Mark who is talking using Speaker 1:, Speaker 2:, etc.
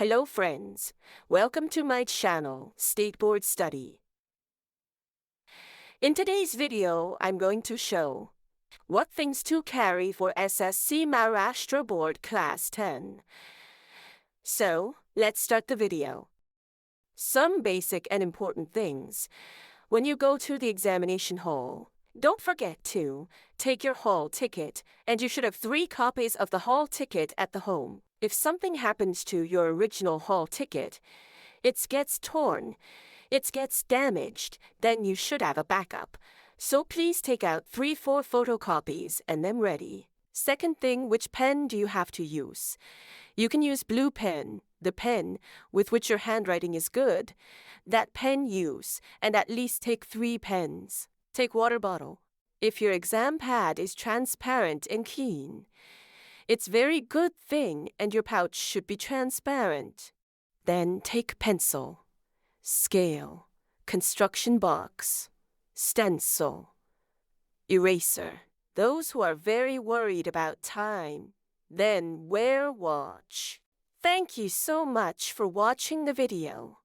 Speaker 1: Hello friends, welcome to my channel, State Board Study. In today's video, I'm going to show what things to carry for SSC Maharashtra Board Class 10. So, let's start the video. Some basic and important things. When you go to the examination hall, don't forget to take your hall ticket, and you should have 3 copies of the hall ticket at the home. If something happens to your original hall ticket, it gets torn, it gets damaged, then you should have a backup. So please take out 3-4 photocopies and them ready. Second thing, which pen do you have to use? You can use blue pen, the pen with which your handwriting is good. That pen use, and at least take 3 pens. Take water bottle. If your exam pad is transparent and clean, it's very good thing, and your pouch should be transparent. Then take pencil, scale, construction box, stencil, eraser. Those who are very worried about time, then wear watch. Thank you so much for watching the video.